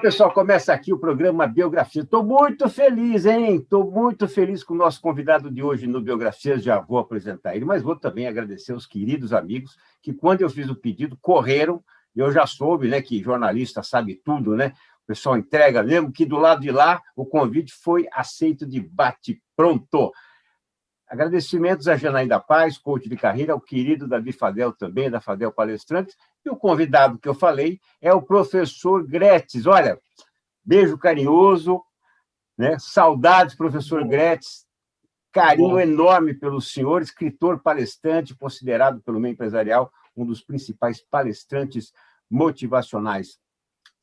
Pessoal, começa aqui o programa Biografia. Estou muito feliz, hein? Estou muito feliz com o nosso convidado de hoje no Biografias. Já vou apresentar ele, mas vou também agradecer os queridos amigos que, quando eu fiz o pedido, correram. Eu já soube, né, que jornalista sabe tudo, né? O pessoal entrega mesmo, que do lado de lá o convite foi aceito de bate-pronto. Agradecimentos a Janaína Paz, coach de carreira, ao querido Davi Fadel também, da Fadel Palestrantes, e o convidado que eu falei é o professor Gretz. Olha, beijo carinhoso, né? Saudades, professor Gretz, carinho enorme pelo senhor, escritor palestrante, considerado pelo meio empresarial um dos principais palestrantes motivacionais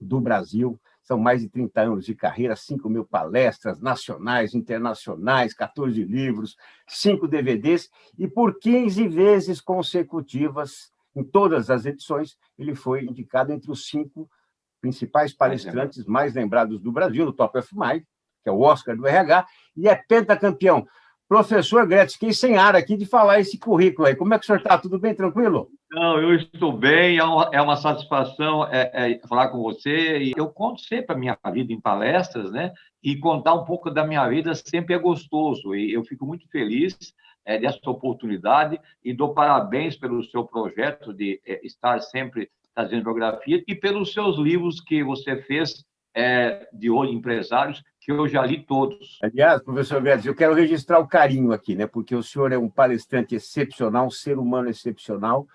do Brasil. São mais de 30 anos de carreira, 5.000 palestras nacionais, internacionais, 14 livros, 5 DVDs, e por 15 vezes consecutivas, em todas as edições, ele foi indicado entre os 5 principais palestrantes mais lembrados do Brasil, no Top of Mind, que é o Oscar do RH, e é pentacampeão. Professor Gretz, fiquei sem ar aqui de falar esse currículo aí. Como é que o senhor está? Tudo bem, tranquilo? Não, eu estou bem, é uma satisfação falar com você. E eu conto sempre a minha vida em palestras, né? E contar um pouco da minha vida sempre é gostoso. E eu fico muito feliz dessa oportunidade e dou parabéns pelo seu projeto de estar sempre trazendo biografia e pelos seus livros que você fez de hoje, empresários, que eu já li todos. Aliás, professor Gretz, eu quero registrar o carinho aqui, né? Porque o senhor é um palestrante excepcional, um ser humano excepcional.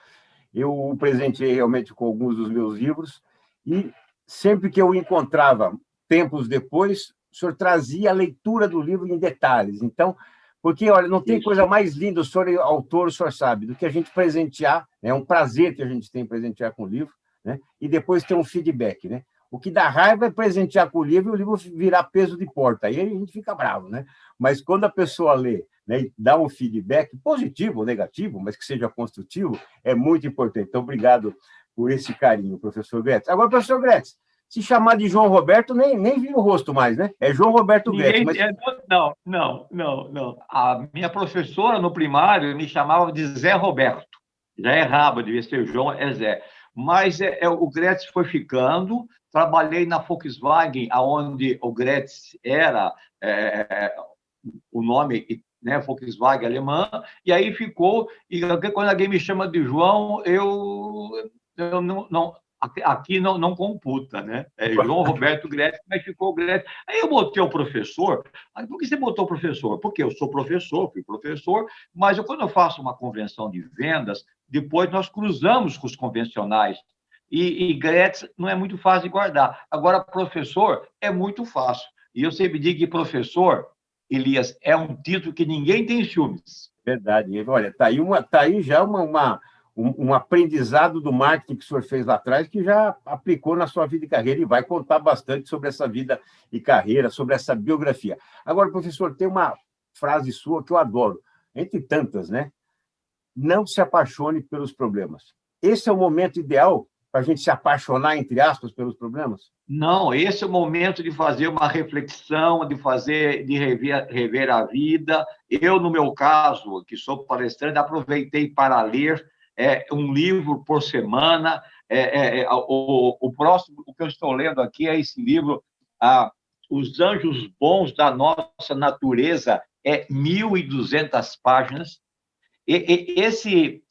Eu o presenteei realmente com alguns dos meus livros e sempre que eu o encontrava, tempos depois, o senhor trazia a leitura do livro em detalhes. Então, porque, olha, não tem coisa mais linda, o senhor é autor, o senhor sabe, do que a gente presentear, é um prazer que a gente tem presentear com o livro, né? E depois ter um feedback, né? O que dá raiva é presentear com o livro e o livro virar peso de porta. Aí a gente fica bravo, né? Mas quando a pessoa lê, né, e dá um feedback positivo ou negativo, mas que seja construtivo, é muito importante. Então, obrigado por esse carinho, professor Gretz. Agora, professor Gretz, se chamar de João Roberto, nem vi o rosto mais, né? É João Roberto Gretz. Mas... Não. A minha professora no primário me chamava de Zé Roberto. Já errava, devia ser João, é Zé. Mas o Gretz foi ficando. Trabalhei na Volkswagen, onde o Gretz era o nome, né, Volkswagen alemã, e aí ficou, e quando alguém me chama de João, eu não aqui não computa, né? É João Roberto Gretz, mas ficou Gretz. Aí eu botei o professor. Aí, por que você botou o professor? Porque eu sou professor, fui professor, mas quando eu faço uma convenção de vendas, depois nós cruzamos com os convencionais. E Gretz não é muito fácil de guardar. Agora, professor é muito fácil. E eu sempre digo que professor, Elias, é um título que ninguém tem ciúmes. Verdade. Olha, tá aí já um aprendizado do marketing que o senhor fez lá atrás, que já aplicou na sua vida e carreira e vai contar bastante sobre essa vida e carreira, sobre essa biografia. Agora, professor, tem uma frase sua que eu adoro, entre tantas, né? Não se apaixone pelos problemas. Esse é o momento ideal para a gente se apaixonar, entre aspas, pelos problemas? Não, esse é o momento de fazer uma reflexão, de rever a vida. Eu, no meu caso, que sou palestrante, aproveitei para ler um livro por semana. O próximo, o que eu estou lendo aqui é esse livro, Os Anjos Bons da Nossa Natureza, 1.200 páginas.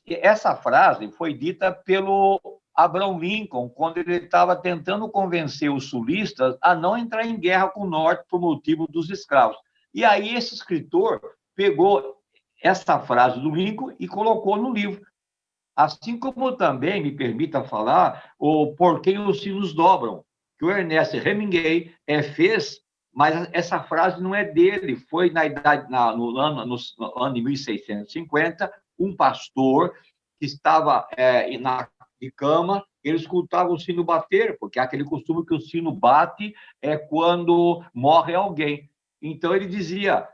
Essa frase foi dita pelo Abraham Lincoln, quando ele estava tentando convencer os sulistas a não entrar em guerra com o Norte por motivo dos escravos. E aí esse escritor pegou essa frase do Lincoln e colocou no livro. Assim como também, me permita falar, o Por Quem os Sinos Dobram, que o Ernest Hemingway fez, mas essa frase não é dele, foi no ano de 1650, um pastor que estava de cama, ele escutava o sino bater, porque há aquele costume que o sino bate quando morre alguém. Então alguém dizia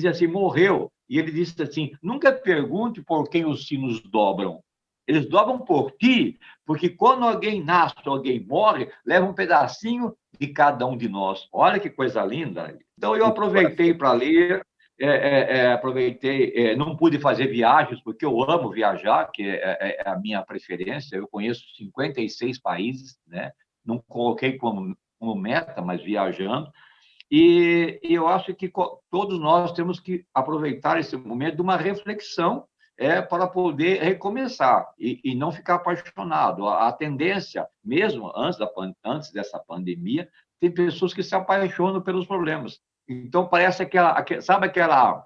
assim, morreu, e ele disse assim, nunca pergunte por quem os sinos dobram. Eles dobram por ti, porque quando alguém nasce, alguém morre, leva um pedacinho de cada um de nós. Olha que coisa linda. Então, eu aproveitei para ler, não pude fazer viagens, porque eu amo viajar, que a minha preferência. Eu conheço 56 países, né? Não coloquei como como meta, mas viajando. E eu acho que todos nós temos que aproveitar esse momento de uma reflexão para poder recomeçar e não ficar apaixonado. A tendência, mesmo antes dessa pandemia, tem pessoas que se apaixonam pelos problemas. Então, parece sabe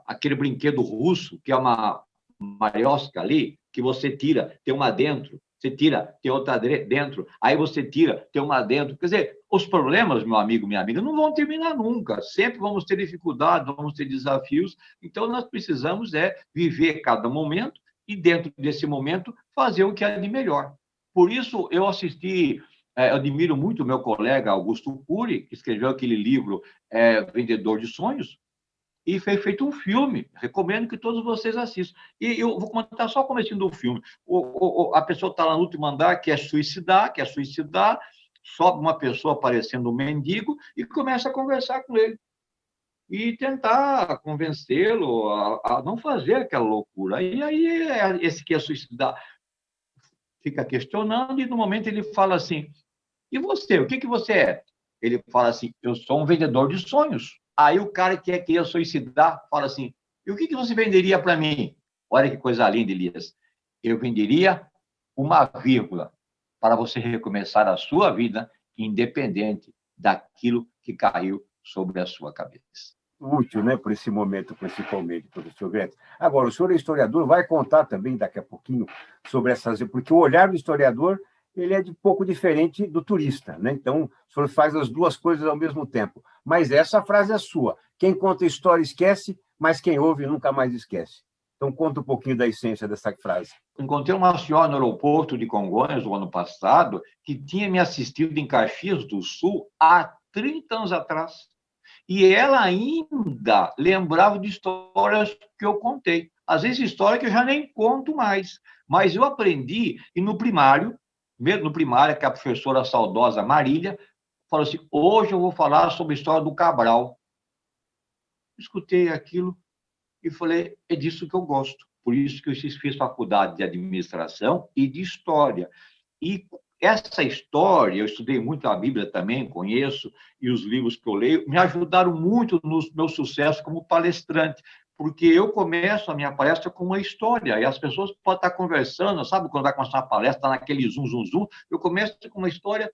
aquele brinquedo russo, que é uma maiosca ali, que você tira, tem uma dentro, você tira, tem outra dentro, aí você tira, tem uma dentro. Quer dizer, os problemas, meu amigo, minha amiga, não vão terminar nunca. Sempre vamos ter dificuldades, vamos ter desafios. Então, nós precisamos viver cada momento e, dentro desse momento, fazer o que é de melhor. Por isso, eu admiro muito o meu colega Augusto Cury, que escreveu aquele livro Vendedor de Sonhos, e foi feito um filme. Recomendo que todos vocês assistam. E eu vou contar só o comecinho do filme. A pessoa está lá no último andar, quer suicidar, sobe uma pessoa parecendo um mendigo e começa a conversar com ele. E tentar convencê-lo a não fazer aquela loucura. E aí, esse que quer suicidar fica questionando, e no momento ele fala assim: e você, o que você é? Ele fala assim: eu sou um vendedor de sonhos. Aí o cara que queria suicidar fala assim: e o que você venderia para mim? Olha que coisa linda, Elias. Eu venderia uma vírgula para você recomeçar a sua vida, independente daquilo que caiu sobre a sua cabeça. Útil, né, por esse momento, principalmente, professor Gretz. Agora, o senhor é historiador, vai contar também daqui a pouquinho sobre essas... Porque o olhar do historiador ele é de pouco diferente do turista, né? Então, o senhor faz as duas coisas ao mesmo tempo. Mas essa frase é sua. Quem conta história esquece, mas quem ouve nunca mais esquece. Então, conta um pouquinho da essência dessa frase. Encontrei uma senhora no aeroporto de Congonhas, no ano passado, que tinha me assistido em Caxias do Sul há 30 anos atrás. E ela ainda lembrava de histórias que eu contei. Às vezes, história que eu já nem conto mais. Mas eu aprendi, e no primário, que a professora saudosa Marília falou assim: hoje eu vou falar sobre a história do Cabral. Escutei aquilo e falei: é disso que eu gosto. Por isso que eu fiz faculdade de administração e de história. E essa história, eu estudei muito a Bíblia também, conheço, e os livros que eu leio, me ajudaram muito no meu sucesso como palestrante, porque eu começo a minha palestra com uma história, e as pessoas podem estar conversando, sabe, quando vai começar uma palestra, está naquele zum, zum, zum, eu começo com uma história,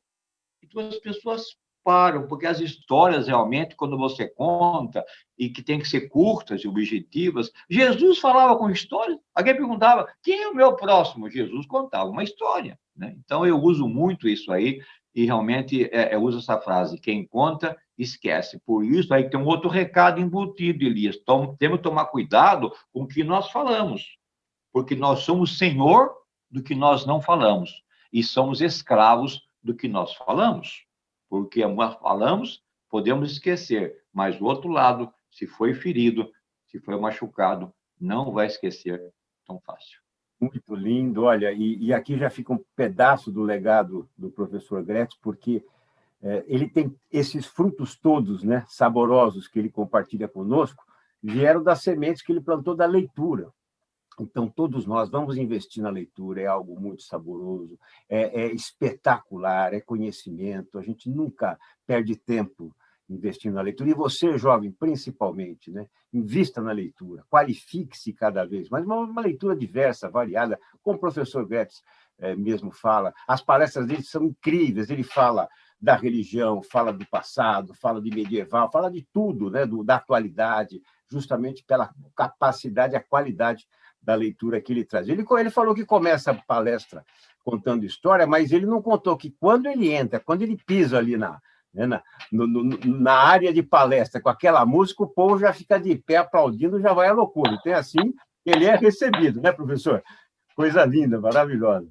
e as pessoas param, porque as histórias, realmente, quando você conta, e que tem que ser curtas e objetivas, Jesus falava com histórias, alguém perguntava, quem é o meu próximo? Jesus contava uma história, né? Então, eu uso muito isso aí, e realmente eu uso essa frase: quem conta, esquece. Por isso, aí tem um outro recado embutido, Elias. Então, temos que tomar cuidado com o que nós falamos, porque nós somos senhor do que nós não falamos, e somos escravos do que nós falamos. Porque nós falamos, podemos esquecer, mas do outro lado, se foi ferido, se foi machucado, não vai esquecer tão fácil. Muito lindo, olha, e aqui já fica um pedaço do legado do professor Gretz, porque ele tem esses frutos todos, né, saborosos que ele compartilha conosco, vieram das sementes que ele plantou da leitura. Então, todos nós vamos investir na leitura, é algo muito saboroso, é espetacular, é conhecimento, a gente nunca perde tempo investindo na leitura. E você, jovem, principalmente, né? Invista na leitura, qualifique-se cada vez mais, uma leitura diversa, variada, como o professor Gretz mesmo fala. As palestras dele são incríveis, ele fala da religião, fala do passado, fala de medieval, fala de tudo, né? Da atualidade, justamente pela capacidade, a qualidade da leitura que ele traz. Ele falou que começa a palestra contando história, mas ele não contou que quando ele entra, quando ele pisa ali na área de palestra com aquela música, o povo já fica de pé aplaudindo, já vai à loucura. Então, assim, ele é recebido, né, professor? Coisa linda, maravilhosa.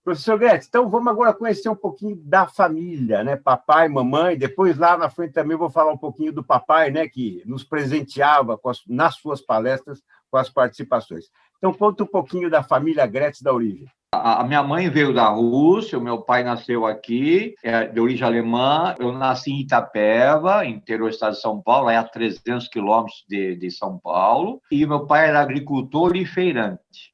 Professor Gretz, então vamos agora conhecer um pouquinho da família, né? Papai, mamãe, depois lá na frente também vou falar um pouquinho do papai, né? Que nos presenteava nas suas palestras com as participações. Então, conta um pouquinho da família Gretz da origem. A minha mãe veio da Rússia, o meu pai nasceu aqui, de origem alemã. Eu nasci em Itapeva, interior do estado de São Paulo, a 300 quilômetros de São Paulo. E meu pai era agricultor e feirante.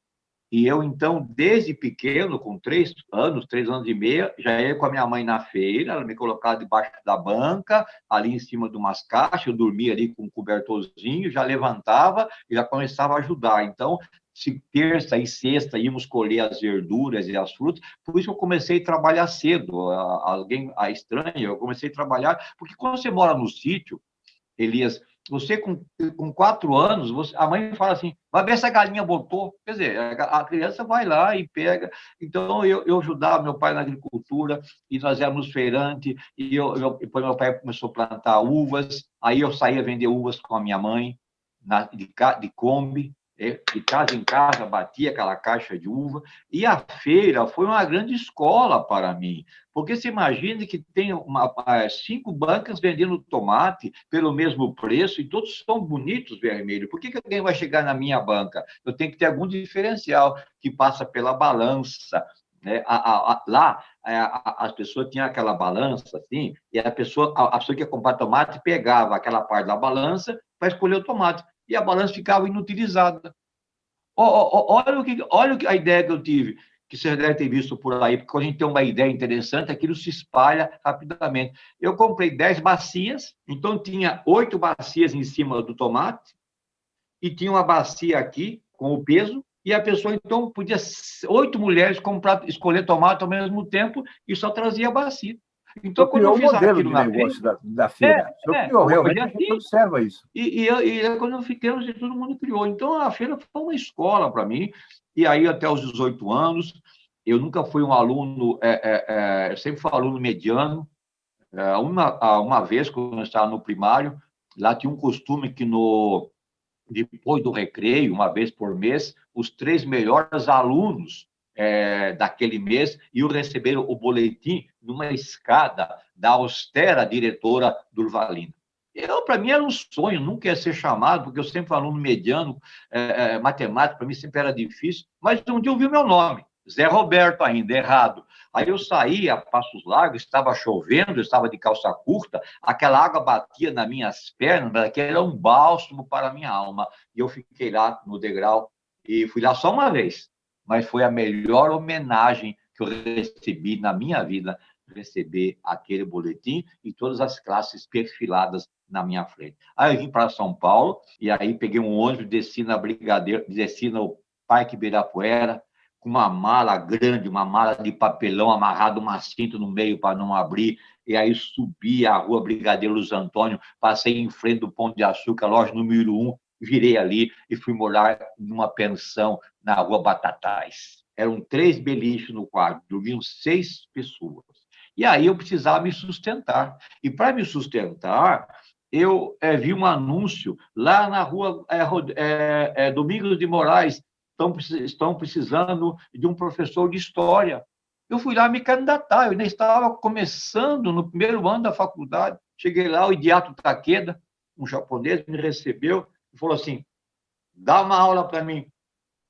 E eu, então, desde pequeno, com 3 anos e meio, já ia com a minha mãe na feira, ela me colocava debaixo da banca, ali em cima de umas caixas, eu dormia ali com um cobertorzinho, já levantava e já começava a ajudar. Então, se terça e sexta íamos colher as verduras e as frutas, por isso que eu comecei a trabalhar cedo. A estranha, eu comecei a trabalhar, porque quando você mora no sítio, Elias, você com 4 anos, a mãe fala assim, vai ver se a galinha botou. Quer dizer, a criança vai lá e pega. Então, eu ajudava meu pai na agricultura, e nós éramos feirante, e depois meu pai começou a plantar uvas, aí eu saía vender uvas com a minha mãe, de Kombi, de casa em casa, batia aquela caixa de uva, e a feira foi uma grande escola para mim, porque você imagina que tem 5 bancas vendendo tomate pelo mesmo preço, e todos são bonitos vermelhos. Por que alguém vai chegar na minha banca? Eu tenho que ter algum diferencial que passa pela balança, né? Lá, as pessoas tinham aquela balança, assim, e a pessoa que ia comprar tomate pegava aquela parte da balança para escolher o tomate, e a balança ficava inutilizada. Olha a ideia que eu tive, que você deve ter visto por aí, porque quando a gente tem uma ideia interessante, aquilo se espalha rapidamente. Eu comprei 10 bacias, então tinha 8 bacias em cima do tomate, e tinha uma bacia aqui, com o peso, e a pessoa, então, podia, 8 mulheres, escolher tomate ao mesmo tempo, e só trazia a bacia. Então, Você quando eu criou um fiz modelo aquilo de na feira, negócio da feira. O senhor criou, hoje realmente, é a gente assim. observa isso. Quando eu fiquei, todo mundo criou. Então, a feira foi uma escola para mim. E aí, até os 18 anos, eu nunca fui um aluno, eu sempre fui um aluno mediano. Uma vez, quando eu estava no primário, lá tinha um costume que, depois do recreio, uma vez por mês, os 3 melhores alunos daquele mês iam receber o boletim numa escada da austera diretora Durvalina. Para mim, era um sonho, nunca ia ser chamado, porque eu sempre fui aluno mediano, matemática, para mim sempre era difícil, mas um dia eu vi o meu nome, Zé Roberto ainda, errado. Aí eu saí a Passos Largos, estava chovendo, eu estava de calça curta, aquela água batia nas minhas pernas, aquele era um bálsamo para a minha alma. E eu fiquei lá no degrau, e fui lá só uma vez, mas foi a melhor homenagem que eu recebi na minha vida, receber aquele boletim e todas as classes perfiladas na minha frente. Aí eu vim para São Paulo, e aí peguei um ônibus, desci na Brigadeiro, desci no Parque Ibirapuera, com uma mala grande, uma mala de papelão, amarrado uma cinta no meio para não abrir, e aí subi a rua Brigadeiro Luiz Antônio, passei em frente do Pão de Açúcar, loja número 1, virei ali e fui morar numa pensão na rua Batatais. Eram 3 beliches no quarto, dormiam 6 pessoas. E aí eu precisava me sustentar. E para me sustentar, eu vi um anúncio lá na rua Domingos de Moraes, estão precisando de um professor de história. Eu fui lá me candidatar, eu ainda estava começando no primeiro ano da faculdade. Cheguei lá, o Idiato Takeda, um japonês, me recebeu e falou assim, dá uma aula para mim.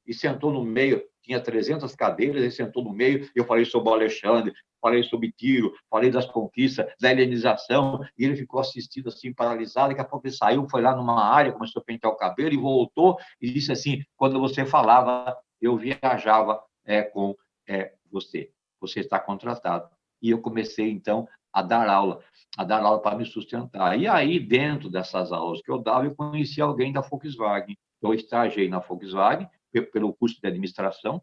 E sentou no meio, tinha 300 cadeiras, ele sentou no meio, eu falei sobre o Alexandre, falei sobre Tiro, falei das conquistas, da helenização, e ele ficou assistindo assim, paralisado. Daqui a pouco ele saiu, foi lá numa área, começou a pentear o cabelo e voltou e disse assim, quando você falava, eu viajava com você está contratado. E eu comecei, então, a dar aula para me sustentar. E aí, dentro dessas aulas que eu dava, eu conheci alguém da Volkswagen. Eu estagiei na Volkswagen, pelo curso de administração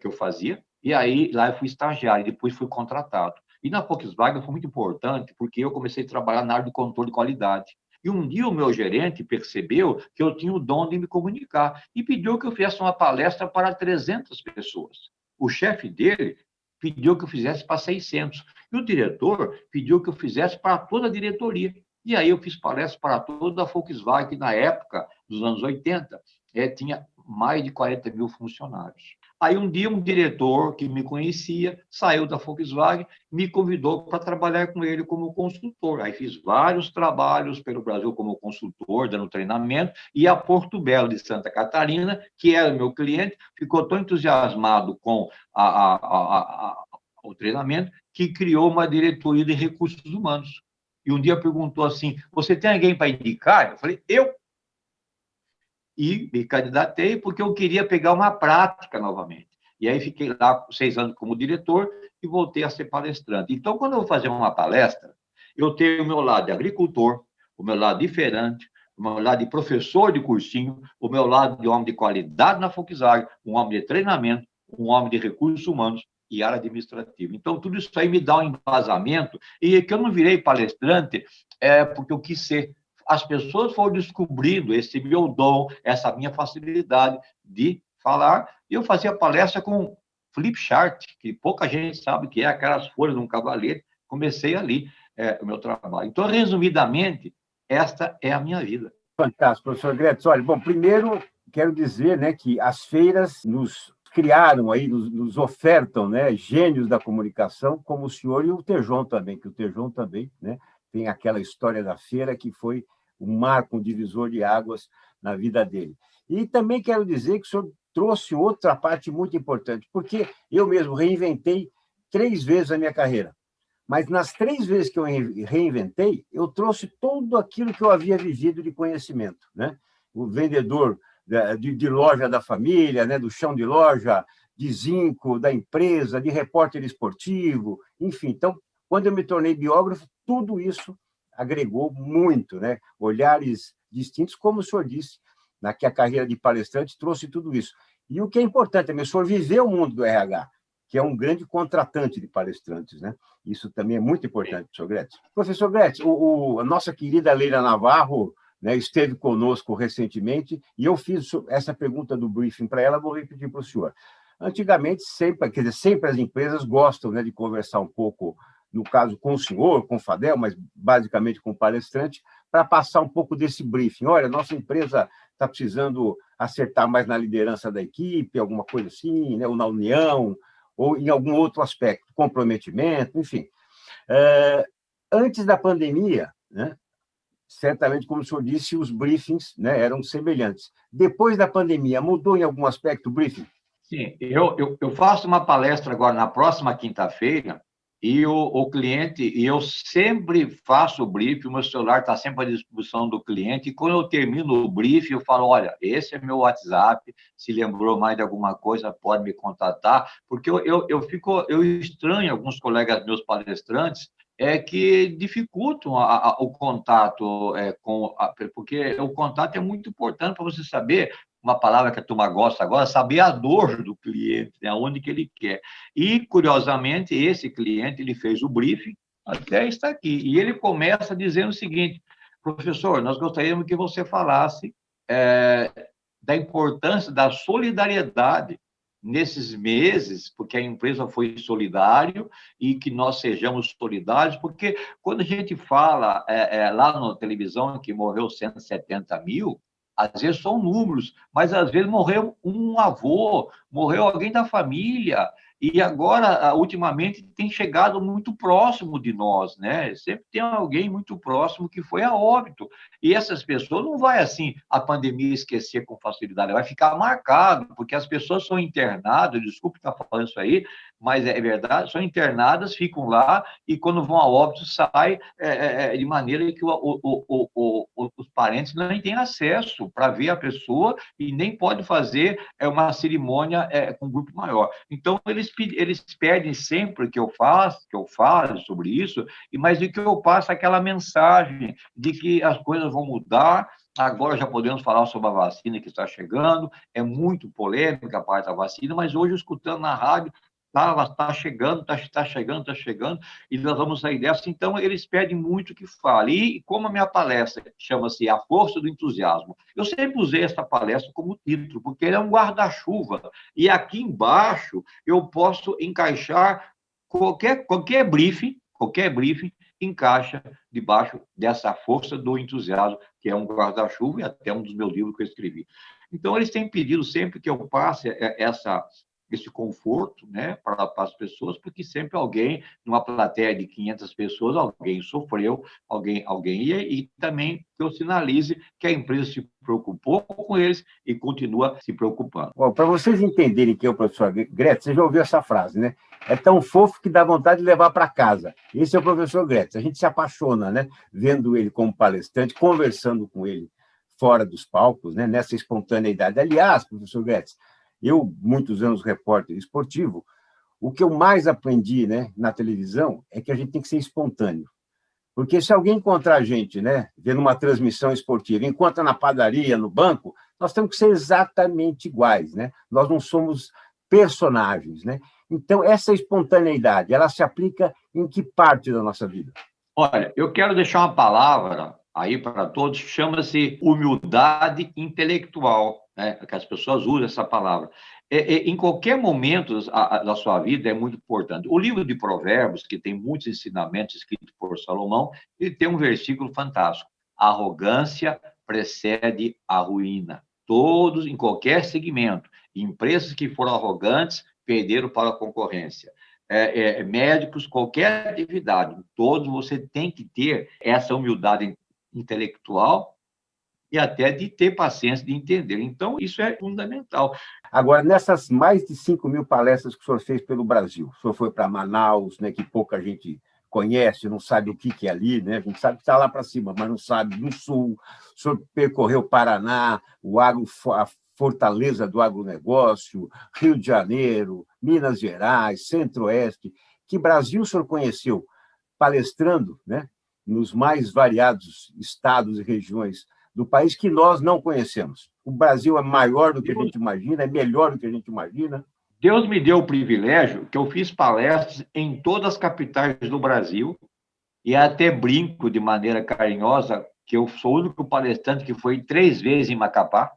que eu fazia, e aí lá eu fui estagiário, e depois fui contratado. E na Volkswagen foi muito importante, porque eu comecei a trabalhar na área de controle de qualidade. E um dia o meu gerente percebeu que eu tinha o dom de me comunicar e pediu que eu fizesse uma palestra para 300 pessoas. O chefe dele pediu que eu fizesse para 600. E o diretor pediu que eu fizesse para toda a diretoria. E aí eu fiz palestra para toda a Volkswagen, que na época, dos anos 80, tinha mais de 40 mil funcionários. Aí um dia um diretor que me conhecia saiu da Volkswagen, me convidou para trabalhar com ele como consultor. Aí fiz vários trabalhos pelo Brasil como consultor, dando treinamento, e a Porto Belo de Santa Catarina, que era meu cliente, ficou tão entusiasmado com o treinamento que criou uma diretoria de recursos humanos. E um dia perguntou assim, você tem alguém para indicar? Eu falei, eu. e me candidatei porque eu queria pegar uma prática novamente. E aí fiquei lá 6 anos como diretor e voltei a ser palestrante. Então, quando eu vou fazer uma palestra, eu tenho o meu lado de agricultor, o meu lado de feirante, o meu lado de professor de cursinho, o meu lado de homem de qualidade na Volkswagen, um homem de treinamento, um homem de recursos humanos e área administrativa. Então, tudo isso aí me dá um embasamento, e que eu não virei palestrante porque eu quis ser. As pessoas foram descobrindo esse meu dom, essa minha facilidade de falar, e eu fazia palestra com flip chart, que pouca gente sabe o que é, aquelas folhas de um cavalete. Comecei ali o meu trabalho. Então, resumidamente, esta é a minha vida. Fantástico, professor Gretz. Olha, bom, primeiro quero dizer, né, que as feiras nos criaram aí, nos ofertam, né, gênios da comunicação, como o senhor e o Tejon também, que o Tejon também, né, tem aquela história da feira que foi um marco, um divisor de águas na vida dele. E também quero dizer que o senhor trouxe outra parte muito importante, porque eu mesmo reinventei 3 vezes a minha carreira. Mas nas 3 vezes que eu reinventei, eu trouxe tudo aquilo que eu havia vivido de conhecimento, né? O vendedor de loja da família, né? Do chão de loja, de zinco, da empresa, de repórter esportivo, enfim. Então, quando eu me tornei biógrafo, tudo isso agregou muito, né? Olhares distintos, como o senhor disse, que a carreira de palestrante trouxe tudo isso. E o que é importante, o senhor viveu o mundo do RH, que é um grande contratante de palestrantes, né? Isso também é muito importante, professor Gretz. Professor Gretz, a nossa querida Leila Navarro, né, esteve conosco recentemente e eu fiz essa pergunta do briefing para ela, vou repetir para o senhor. Antigamente, sempre, quer dizer, sempre as empresas gostam, né, de conversar um pouco, no caso com o senhor, com o Fadel, mas basicamente com o palestrante, para passar um pouco desse briefing. Olha, nossa empresa está precisando acertar mais na liderança da equipe, alguma coisa assim, né, ou na união, ou em algum outro aspecto, comprometimento, enfim. Antes da pandemia, né, certamente, como o senhor disse, os briefings, né, eram semelhantes. Depois da pandemia, mudou em algum aspecto o briefing? Sim, eu faço uma palestra agora na próxima quinta-feira, e o cliente, e eu sempre faço o briefing, o meu celular está sempre à disposição do cliente, e quando eu termino o briefing, eu falo, olha, esse é meu WhatsApp, se lembrou mais de alguma coisa, pode me contatar, porque eu estranho alguns colegas meus palestrantes, que dificultam o contato porque o contato é muito importante para você saber, uma palavra que a turma gosta agora, saber a dor do cliente, né, aonde que ele quer. E, curiosamente, esse cliente ele fez o briefing, até está aqui, e ele começa dizendo o seguinte, professor, nós gostaríamos que você falasse da importância da solidariedade nesses meses, porque a empresa foi solidário e que nós sejamos solidários, porque quando a gente fala lá na televisão que morreu 170 mil, às vezes são números, mas às vezes morreu um avô, morreu alguém da família, e agora, ultimamente, tem chegado muito próximo de nós, né? Sempre tem alguém muito próximo que foi a óbito. E essas pessoas não vai, assim, a pandemia esquecer com facilidade, vai ficar marcado, porque as pessoas são internadas, desculpe estar falando isso aí, mas é verdade, são internadas, ficam lá, e quando vão a óbito, sai de maneira que os parentes não têm acesso para ver a pessoa e nem pode fazer uma cerimônia com um grupo maior. Então, eles pedem sempre que eu fale sobre isso, mas de que eu passe aquela mensagem de que as coisas vão mudar. Agora já podemos falar sobre a vacina que está chegando, é muito polêmica a parte da vacina, mas hoje, escutando na rádio, está chegando, está chegando, e nós vamos sair dessa. Então, eles pedem muito que fale. E como a minha palestra chama-se A Força do Entusiasmo, eu sempre usei essa palestra como título, porque ele é um guarda-chuva. E aqui embaixo eu posso encaixar qualquer briefing encaixa debaixo dessa força do entusiasmo, que é um guarda-chuva e até um dos meus livros que eu escrevi. Então, eles têm pedido sempre que eu passe esse conforto, né, para as pessoas, porque sempre alguém, numa plateia de 500 pessoas, alguém sofreu, e também que eu sinalize que a empresa se preocupou com eles e continua se preocupando. Para vocês entenderem que é o professor Gretz, você já ouviu essa frase, né? É tão fofo que dá vontade de levar para casa. Esse é o professor Gretz. A gente se apaixona, né? Vendo ele como palestrante, conversando com ele, fora dos palcos, né, nessa espontaneidade. Aliás, professor Guedes, eu, muitos anos repórter esportivo, o que eu mais aprendi, né, na televisão é que a gente tem que ser espontâneo. Porque se alguém encontrar a gente, né, vendo uma transmissão esportiva, encontra na padaria, no banco, nós temos que ser exatamente iguais, né? Nós não somos personagens, né? Então, essa espontaneidade, ela se aplica em que parte da nossa vida? Olha, eu quero deixar uma palavra aí para todos, chama-se humildade intelectual, né? Que as pessoas usam essa palavra. Em qualquer momento da sua vida é muito importante. O livro de Provérbios, que tem muitos ensinamentos escritos por Salomão, ele tem um versículo fantástico. A arrogância precede a ruína. Todos, em qualquer segmento, empresas que foram arrogantes perderam para a concorrência. Médicos, qualquer atividade, todos você tem que ter essa humildade intelectual e até de ter paciência de entender. Então, isso é fundamental. Agora, nessas mais de 5.000 palestras que o senhor fez pelo Brasil, o senhor foi para Manaus, né, que pouca gente conhece, não sabe o que é ali, né? A gente sabe que está lá para cima, mas não sabe do sul. O senhor percorreu o Paraná, a fortaleza do agronegócio, Rio de Janeiro, Minas Gerais, Centro-Oeste. Que Brasil o senhor conheceu palestrando, né, nos mais variados estados e regiões do país que nós não conhecemos? O Brasil é maior do que a gente imagina, é melhor do que a gente imagina. Deus me deu o privilégio que eu fiz palestras em todas as capitais do Brasil e até brinco de maneira carinhosa que eu sou o único palestrante que foi 3 vezes em Macapá,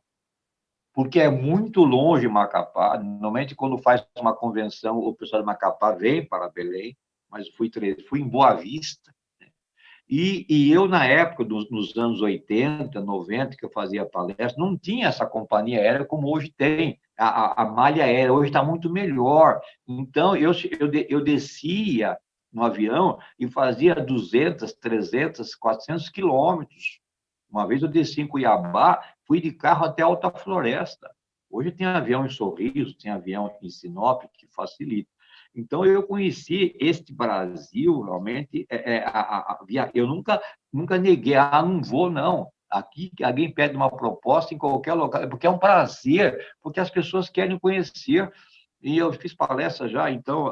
porque é muito longe Macapá. Normalmente, quando faz uma convenção, o pessoal de Macapá vem para Belém, mas fui em Boa Vista. E eu, na época, nos anos 80, 90, que eu fazia palestra, não tinha essa companhia aérea como hoje tem. A malha aérea hoje está muito melhor. Então, eu descia no avião e fazia 200, 300, 400 quilômetros. Uma vez eu desci em Cuiabá, fui de carro até Alta Floresta. Hoje tem avião em Sorriso, tem avião em Sinop, que facilita. Então, eu conheci este Brasil, realmente, eu nunca neguei, não vou, não. Aqui, alguém pede uma proposta em qualquer local, porque é um prazer, porque as pessoas querem conhecer. E eu fiz palestra já, então,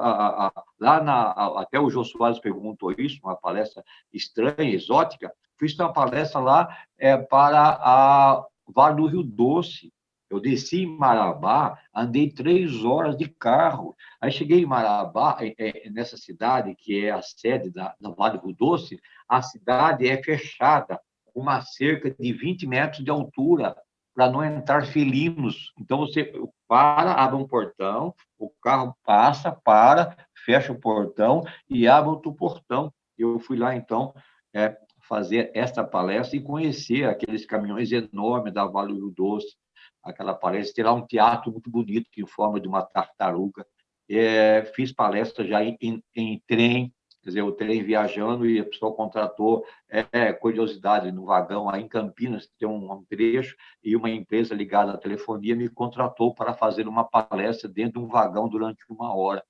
até o Jô Soares perguntou isso, uma palestra estranha, exótica. Fiz uma palestra lá para a Vale do Rio Doce. Eu desci em Marabá, andei 3 horas de carro. Aí cheguei em Marabá, nessa cidade, que é a sede da Vale do Rio Doce, a cidade é fechada, com uma cerca de 20 metros de altura, para não entrar felinos. Então, você abre um portão, o carro passa, fecha o portão e abre outro portão. Eu fui lá, então, fazer esta palestra e conhecer aqueles caminhões enormes da Vale do Rio Doce, aquela palestra, ter lá um teatro muito bonito, em forma de uma tartaruga. Fiz palestra já em trem, quer dizer, o trem viajando e a pessoa contratou curiosidade no vagão, aí em Campinas, tem um trecho, e uma empresa ligada à telefonia me contratou para fazer uma palestra dentro de um vagão durante 1 hora.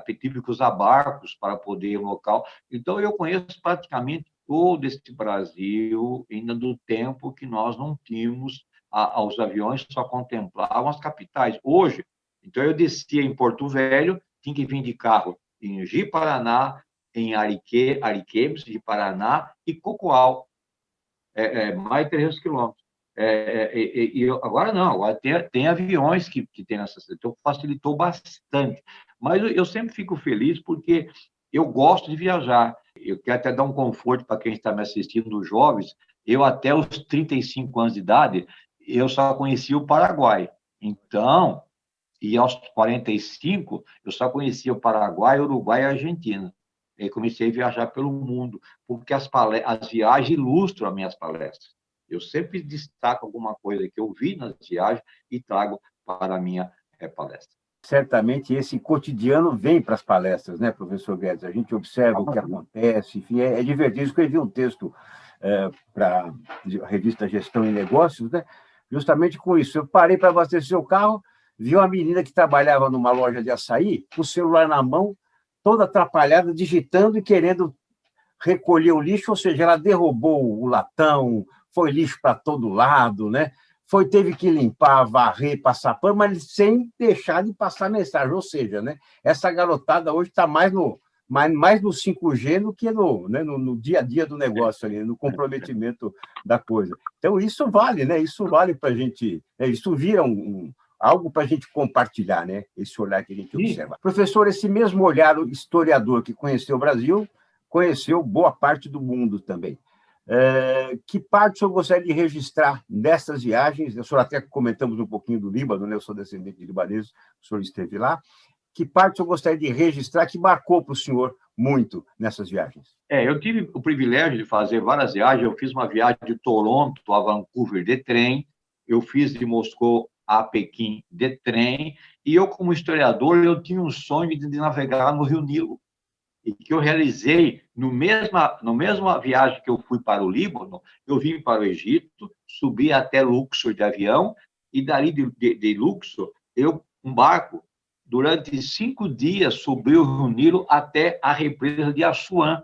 Tive que usar barcos para poder ir no local. Então, eu conheço praticamente todo este Brasil, ainda do tempo que nós não tínhamos os aviões, só contemplavam as capitais. Hoje, então, eu descia em Porto Velho, tinha que vir de carro em Ji-Paraná, em Ariquemes, de Paraná, e Cocoal, mais de 300 quilômetros. Agora não, agora tem aviões que tem nessa cidade, então facilitou bastante. Mas eu sempre fico feliz porque eu gosto de viajar. Eu quero até dar um conforto para quem está me assistindo, dos jovens. Eu, até os 35 anos de idade, eu só conhecia o Paraguai. Então, e aos 45, eu só conhecia o Paraguai, Uruguai e Argentina. Aí comecei a viajar pelo mundo, porque as viagens ilustram as minhas palestras. Eu sempre destaco alguma coisa que eu vi nas viagens e trago para a minha palestra. Certamente esse cotidiano vem para as palestras, né, professor Guedes? A gente observa o que acontece, enfim, é divertido. Eu escrevi um texto para a revista Gestão e Negócios, né, justamente com isso. Eu parei para abastecer o carro, vi uma menina que trabalhava numa loja de açaí, com o celular na mão, toda atrapalhada, digitando e querendo recolher o lixo, ou seja, ela derrubou o latão, foi lixo para todo lado, né? Teve que limpar, varrer, passar pano, mas sem deixar de passar mensagem. Ou seja, né, essa garotada hoje está mais no 5G do que no dia a dia do negócio, ali, no comprometimento da coisa. Então, isso vale, né? Isso vale para a gente... Isso vira algo para a gente compartilhar, né? Esse olhar que a gente observa. Professor, esse mesmo olhar historiador que conheceu o Brasil, conheceu boa parte do mundo também. Que parte o senhor gostaria de registrar nessas viagens? O senhor até comentamos um pouquinho do Líbano, né? Eu sou descendente de libaneses, o senhor esteve lá. Que parte o senhor gostaria de registrar que marcou para o senhor muito nessas viagens? Eu tive o privilégio de fazer várias viagens. Eu fiz uma viagem de Toronto a Vancouver de trem, eu fiz de Moscou a Pequim de trem, e eu, como historiador, eu tinha um sonho de navegar no Rio Nilo, e que eu realizei no mesma viagem que eu fui para o Líbano. Eu vim para o Egito, subi até Luxor de avião, e dali de Luxor, um barco, durante 5 dias, subiu o Rio Nilo até a represa de Assuã.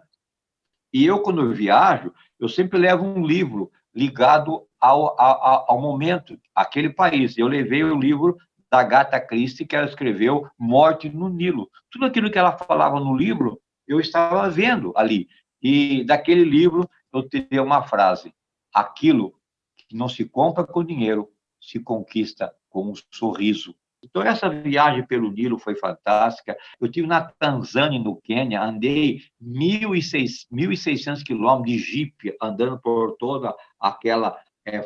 E eu, quando eu viajo, eu sempre levo um livro ligado ao momento, àquele país. Eu levei o livro da Agatha Christie, que ela escreveu Morte no Nilo. Tudo aquilo que ela falava no livro, eu estava vendo ali. E daquele livro, eu tirei uma frase: aquilo que não se compra com dinheiro, se conquista com um sorriso. Então, essa viagem pelo Nilo foi fantástica. Eu estive na Tanzânia, no Quênia, andei 1.600 quilômetros de jipe, andando por toda aquela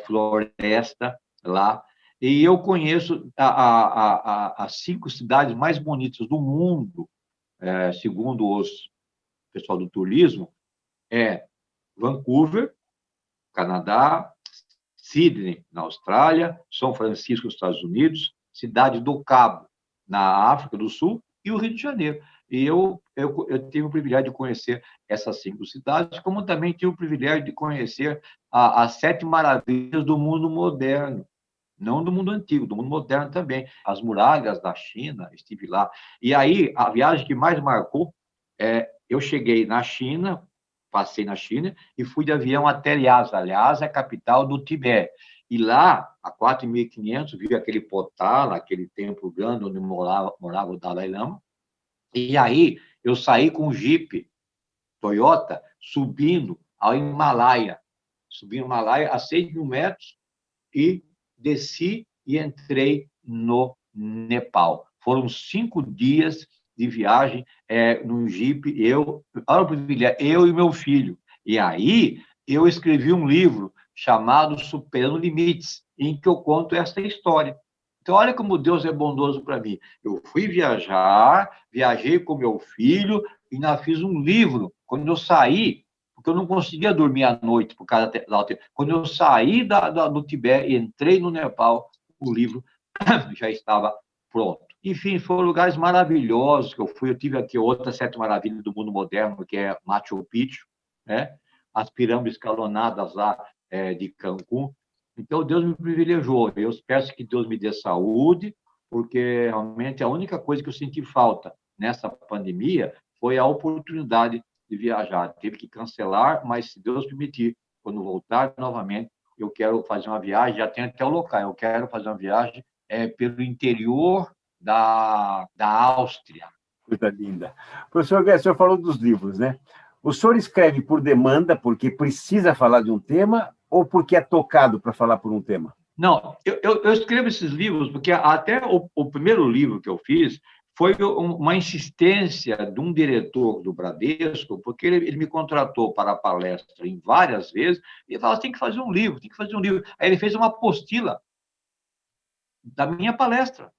floresta lá. E eu conheço as 5 cidades mais bonitas do mundo, segundo o pessoal do turismo, Vancouver, Canadá, Sydney, na Austrália, São Francisco, nos Estados Unidos, Cidade do Cabo, na África do Sul, e o Rio de Janeiro. E eu tive o privilégio de conhecer essas 5 cidades, como também tive o privilégio de conhecer as 7 maravilhas do mundo moderno, não do mundo antigo, do mundo moderno também. As muralhas da China, estive lá. E aí, a viagem que mais marcou, eu cheguei na China, passei na China e fui de avião até Lhasa. Lhasa é a capital do Tibete. E lá, a 4.500, vi aquele Potala, aquele templo grande onde morava o Dalai Lama. E aí, eu saí com um Jeep Toyota, subindo ao Himalaia. Subi no Himalaia a 6.000 metros e desci e entrei no Nepal. Foram 5 dias de viagem num Jeep, eu e meu filho. E aí, eu escrevi um livro chamado Superando Limites, em que eu conto essa história. Então, olha como Deus é bondoso para mim. Eu fui viajar, viajei com meu filho e ainda fiz um livro. Quando eu saí, porque eu não conseguia dormir à noite por causa da... Quando eu saí do Tibete e entrei no Nepal, o livro já estava pronto. Enfim, foram lugares maravilhosos que eu fui. Eu tive aqui outra 7 maravilhas do mundo moderno, que é Machu Picchu, né? As pirâmides escalonadas lá de Cancún. Então, Deus me privilegiou. Eu peço que Deus me dê saúde, porque realmente a única coisa que eu senti falta nessa pandemia foi a oportunidade de viajar. Teve que cancelar, mas se Deus permitir, quando voltar novamente, eu quero fazer uma viagem, já tenho até o local, eu quero fazer uma viagem pelo interior da Áustria. Coisa linda. Professor Guedes, o senhor falou dos livros, né? O senhor escreve por demanda, porque precisa falar de um tema, ou porque é tocado para falar por um tema? Não, eu escrevo esses livros porque até o primeiro livro que eu fiz foi uma insistência de um diretor do Bradesco, porque ele me contratou para a palestra em várias vezes, e ele falou, tem que fazer um livro, tem que fazer um livro. Aí ele fez uma apostila da minha palestra.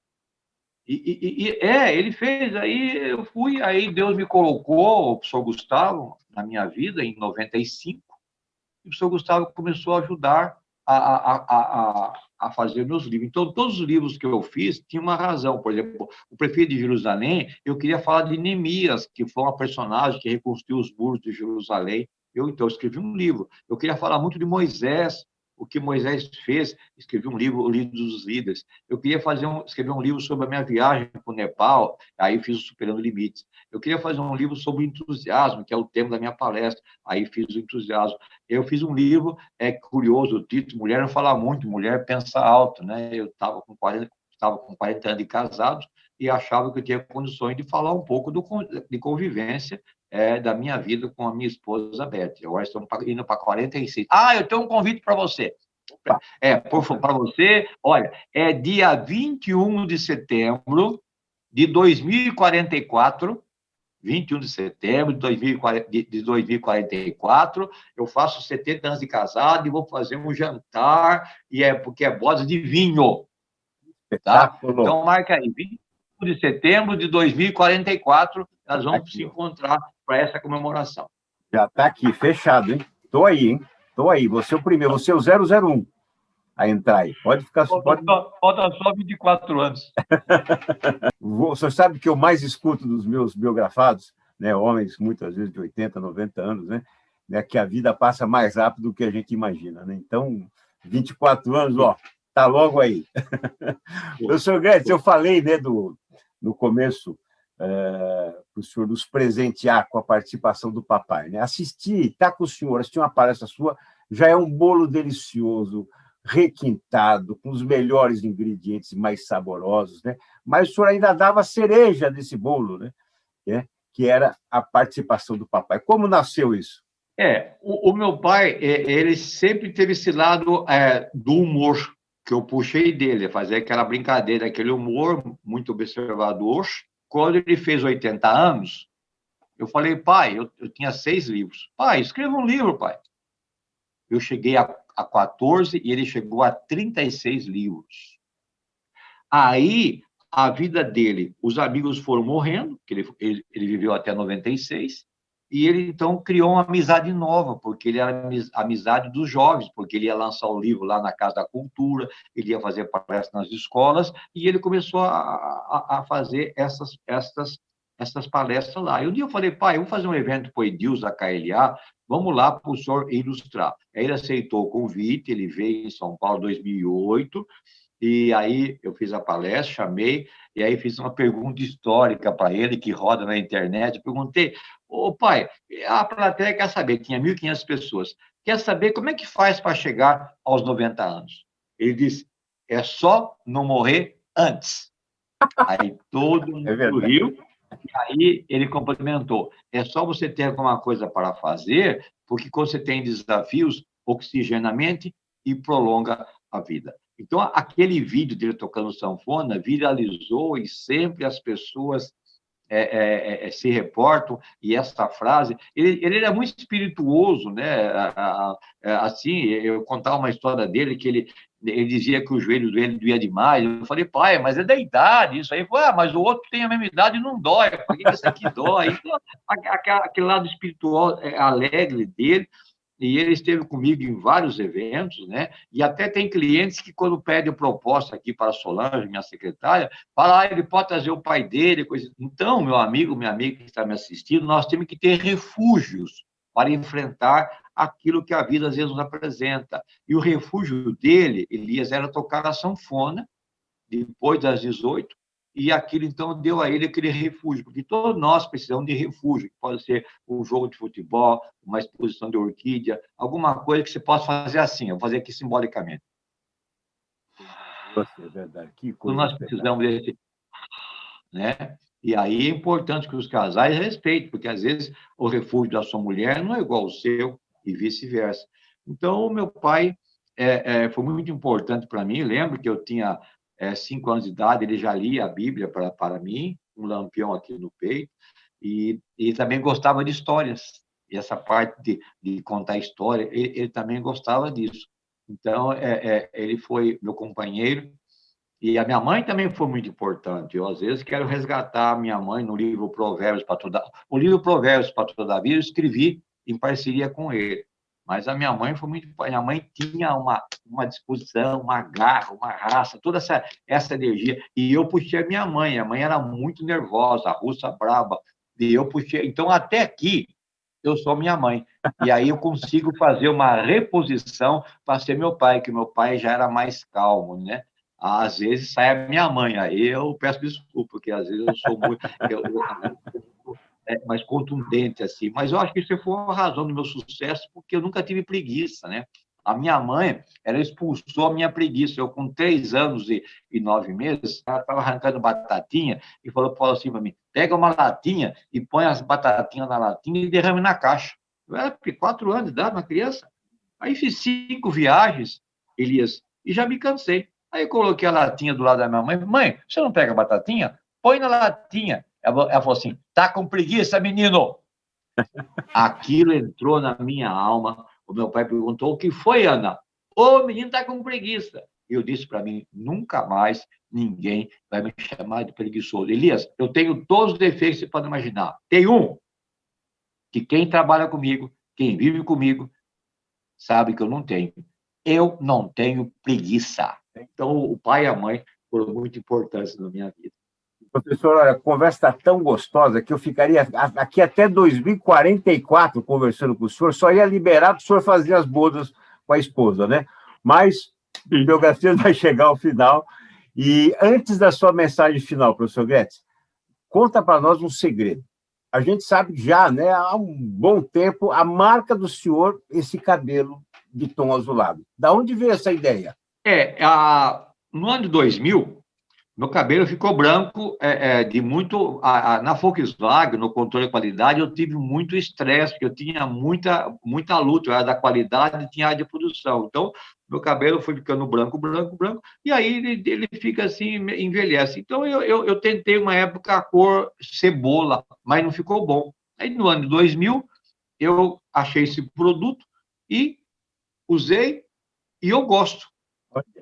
Ele fez, aí eu fui, aí Deus me colocou, o professor Gustavo, na minha vida, em 95, e o professor Gustavo começou a ajudar a fazer meus livros. Então, todos os livros que eu fiz tinham uma razão. Por exemplo, o Prefeito de Jerusalém, eu queria falar de Neemias, que foi uma personagem que reconstruiu os muros de Jerusalém. Então, eu escrevi um livro. Eu queria falar muito de Moisés, o que Moisés fez, escrevi um livro, o Livro dos Líderes. Eu queria escrever um livro sobre a minha viagem para o Nepal, aí fiz o Superando Limites. Eu queria fazer um livro sobre entusiasmo, que é o tema da minha palestra, aí fiz o entusiasmo. Eu fiz um livro, curioso, o título, Mulher Não Fala Muito, Mulher Pensa Alto, né? Eu estava com 40 anos de casado e achava que eu tinha condições de falar um pouco de convivência da minha vida com a minha esposa, Beth. Agora estamos indo para 46. Ah, eu tenho um convite para você. Para você, olha, é dia 21 de setembro de 2044, 21 de setembro de 2044, eu faço 70 anos de casado e vou fazer um jantar, porque é bodas de vinho. Tá? Então, marca aí, 21 de setembro de 2044, nós vamos se encontrar para essa comemoração. Já está aqui, fechado, hein? Estou aí, hein? Estou aí. Você é o primeiro, você é o 001 a entrar aí. Pode ficar... Falta só 24 anos. Você sabe que eu mais escuto dos meus biografados, né, homens muitas vezes de 80, 90 anos, né, que a vida passa mais rápido do que a gente imagina. Né? Então, 24 anos, ó, tá logo aí. Professor Gretz, eu falei, né, no começo, para o senhor nos presentear com a participação do papai. Né? Estar com o senhor, assistir uma palestra sua, já é um bolo delicioso, requintado, com os melhores ingredientes mais saborosos, né? Mas o senhor ainda dava a cereja desse bolo, né? Que era a participação do papai. Como nasceu isso? O meu pai, ele sempre teve esse lado do humor, que eu puxei dele, fazer aquela brincadeira, aquele humor muito observador. Quando ele fez 80 anos, eu falei, pai, eu tinha 6 livros. Pai, escreva um livro, pai. Eu cheguei a 14 e ele chegou a 36 livros. Aí, a vida dele, os amigos foram morrendo, que ele viveu até 96, e ele, então, criou uma amizade nova, porque ele era a amizade dos jovens, porque ele ia lançar o livro lá na Casa da Cultura, ele ia fazer palestras nas escolas, e ele começou a fazer essas palestras lá. E um dia eu falei, pai, eu vou fazer um evento para o Edilson, da KLA, vamos lá para o senhor ilustrar. Aí ele aceitou o convite, ele veio em São Paulo em 2008, e aí eu fiz a palestra, chamei, e aí fiz uma pergunta histórica para ele, que roda na internet. Eu perguntei, pai, a plateia quer saber, tinha 1.500 pessoas, quer saber como é que faz para chegar aos 90 anos? Ele disse, é só não morrer antes. Aí todo mundo riu, e aí ele complementou, é só você ter alguma coisa para fazer, porque quando você tem desafios, oxigena a mente e prolonga a vida. Então, aquele vídeo dele tocando sanfona viralizou e sempre as pessoas se reportam, e essa frase... Ele era muito espirituoso, né? Assim, eu contava uma história dele, que ele dizia que o joelho dele doía demais. Eu falei, pai, mas é da idade isso aí. Ele falou, mas o outro tem a mesma idade e não dói. Por que isso aqui dói? Então, aquele lado espiritual alegre dele. E ele esteve comigo em vários eventos, né? E até tem clientes que, quando pedem proposta aqui para a Solange, minha secretária, falam, ele pode trazer o pai dele, coisa. Então, meu amigo, minha amiga que está me assistindo, nós temos que ter refúgios para enfrentar aquilo que a vida às vezes nos apresenta. E o refúgio dele, Elias, era tocar a sanfona, depois das 18, e aquilo, então, deu a ele aquele refúgio, porque todos nós precisamos de refúgio, que pode ser um jogo de futebol, uma exposição de orquídea, alguma coisa que você possa fazer assim, eu vou fazer aqui simbolicamente. É verdade, que coisa. Então, nós precisamos desse... né? E aí é importante que os casais respeitem, porque, às vezes, o refúgio da sua mulher não é igual ao seu, e vice-versa. Então, o meu pai foi muito importante para mim. Lembro que eu tinha 5 anos de idade, ele já lia a Bíblia para mim, um lampião aqui no peito, e também gostava de histórias. E essa parte de contar história, ele também gostava disso. Então, ele foi meu companheiro, e a minha mãe também foi muito importante. Eu, às vezes, quero resgatar a minha mãe no livro Provérbios para toda... O livro Provérbios para toda a vida eu escrevi em parceria com ele. Mas a minha mãe foi muito... Minha mãe tinha uma disposição, uma garra, uma raça, toda essa energia. E eu puxei a minha mãe. A mãe era muito nervosa, a russa braba. E eu puxei... Então, até aqui, eu sou minha mãe. E aí eu consigo fazer uma reposição para ser meu pai, que meu pai já era mais calmo, né? Às vezes sai a minha mãe, aí eu peço desculpa, porque às vezes eu sou muito mais contundente assim. Mas eu acho que isso foi a razão do meu sucesso, porque eu nunca tive preguiça, né? A minha mãe, ela expulsou a minha preguiça. Eu, com 3 anos e 9 meses, ela estava arrancando batatinha e falou assim para mim: pega uma latinha e põe as batatinhas na latinha e derrame na caixa. Eu era 4 anos de idade, uma criança. Aí fiz 5 viagens, Elias, e já me cansei. Aí eu coloquei a latinha do lado da minha mãe. Mãe, você não pega batatinha? Põe na latinha. Ela falou assim: tá com preguiça, menino? Aquilo entrou na minha alma. O meu pai perguntou: o que foi, Ana? O menino está com preguiça. E eu disse para mim: nunca mais ninguém vai me chamar de preguiçoso. Elias, eu tenho todos os defeitos que você pode imaginar. Tem um que quem trabalha comigo, quem vive comigo, sabe que eu não tenho. Eu não tenho preguiça. Então, o pai e a mãe foram muito importantes na minha vida. Professor, olha, a conversa está tão gostosa que eu ficaria aqui até 2044 conversando com o senhor, só ia liberar para o senhor fazer as bodas com a esposa, né? Mas a biografia vai chegar ao final. E antes da sua mensagem final, professor Goetz, conta para nós um segredo. A gente sabe já, né, há um bom tempo, a marca do senhor, esse cabelo de tom azulado. Da onde veio essa ideia? No ano de 2000, meu cabelo ficou branco de muito. Na Volkswagen, no controle de qualidade, eu tive muito estresse, porque eu tinha muita luta, eu era da qualidade e tinha área de produção. Então, meu cabelo foi ficando branco, branco, branco, e aí ele fica assim, envelhece. Então, eu tentei uma época a cor cebola, mas não ficou bom. Aí, no ano de 2000, eu achei esse produto e usei, e eu gosto.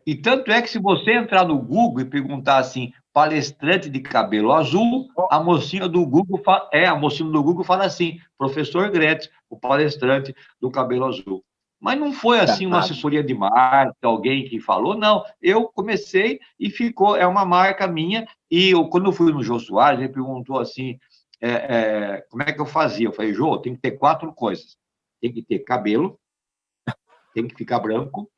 E tanto é que, se você entrar no Google e perguntar assim, palestrante de cabelo azul, a mocinha do Google fala assim, professor Gretz, o palestrante do cabelo azul. Mas não foi assim uma assessoria de marca, alguém que falou, não. Eu comecei e ficou, é uma marca minha. E quando eu fui no Jô Soares, ele perguntou assim, como é que eu fazia? Eu falei: Jô, tem que ter 4 coisas. Tem que ter cabelo, tem que ficar branco,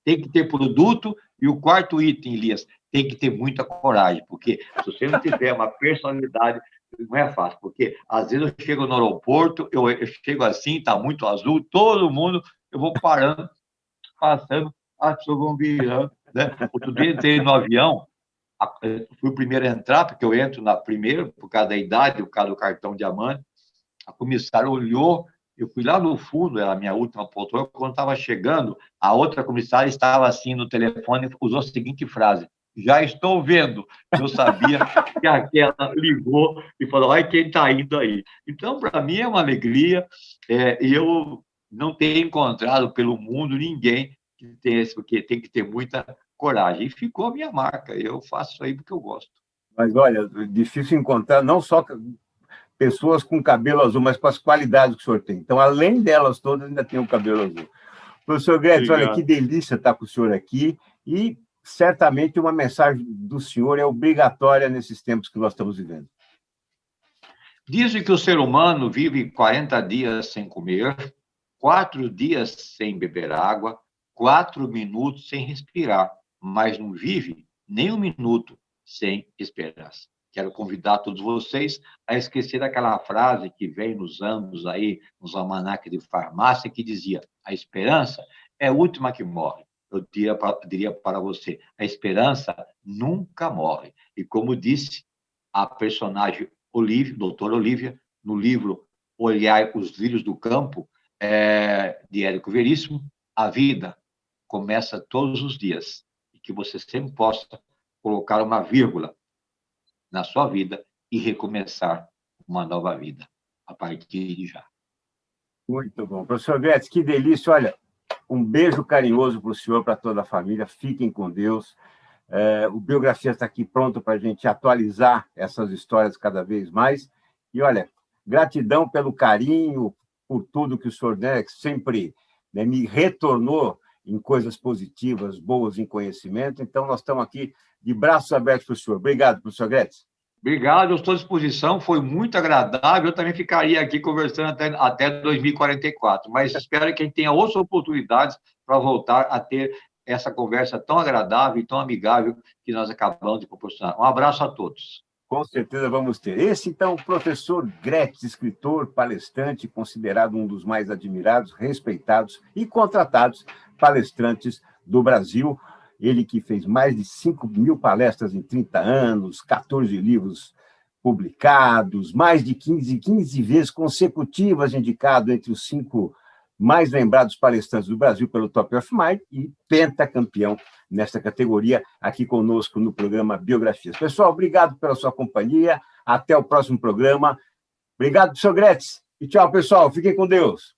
tem que ter produto, e o quarto item, Elias, tem que ter muita coragem, porque se você não tiver uma personalidade, não é fácil, porque às vezes eu chego no aeroporto, eu chego assim, está muito azul, todo mundo, eu vou parando, passando, as pessoas vão virando, né? Outro dia entrei no avião, fui o primeiro a entrar, porque eu entro na primeira, por causa da idade, por causa do cartão diamante. A comissária olhou, eu fui lá no fundo, era a minha última poltrona. Quando estava chegando, a outra comissária estava assim no telefone e usou a seguinte frase: já estou vendo. Eu sabia que aquela ligou e falou: olha quem está indo aí. Então, para mim, é uma alegria, e eu não tenho encontrado pelo mundo ninguém que tenha esse, porque tem que ter muita coragem. E ficou a minha marca, eu faço isso aí porque eu gosto. Mas, olha, difícil encontrar não só pessoas com cabelo azul, mas com as qualidades que o senhor tem. Então, além delas todas, ainda tem o cabelo azul. Professor Goetz, olha, que delícia estar com o senhor aqui, e certamente uma mensagem do senhor é obrigatória nesses tempos que nós estamos vivendo. Dizem que o ser humano vive 40 dias sem comer, 4 dias sem beber água, 4 minutos sem respirar, mas não vive nem 1 minuto sem esperança. Quero convidar todos vocês a esquecer aquela frase que vem nos anos aí, nos almanaques de farmácia, que dizia: a esperança é a última que morre. Eu diria para você: a esperança nunca morre. E como disse a personagem Olivia, doutora Olivia, no livro Olhar os Lírios do Campo, de Érico Veríssimo, a vida começa todos os dias, e que você sempre possa colocar uma vírgula na sua vida e recomeçar uma nova vida a partir de já. Muito bom. Professor Goetz, que delícia. Olha, um beijo carinhoso para o senhor, para toda a família. Fiquem com Deus. O Biografia está aqui pronto para a gente atualizar essas histórias cada vez mais. E, olha, gratidão pelo carinho, por tudo que o senhor, né, sempre, né, me retornou em coisas positivas, boas em conhecimento. Então, nós estamos aqui de braços abertos para o senhor. Obrigado, professor Goetz. Obrigado, eu estou à disposição, foi muito agradável. Eu também ficaria aqui conversando até 2044, mas espero que a gente tenha outras oportunidades para voltar a ter essa conversa tão agradável e tão amigável que nós acabamos de proporcionar. Um abraço a todos. Com certeza vamos ter. Esse, então, o professor Gretz, escritor, palestrante, considerado um dos mais admirados, respeitados e contratados palestrantes do Brasil. Ele que fez mais de 5.000 palestras em 30 anos, 14 livros publicados, mais de 15 vezes consecutivas indicado entre os 5 mais lembrados palestrantes do Brasil pelo Top of Mind e pentacampeão nesta categoria, aqui conosco no programa Biografias. Pessoal, obrigado pela sua companhia. Até o próximo programa. Obrigado, professor Gretz. E tchau, pessoal. Fiquem com Deus.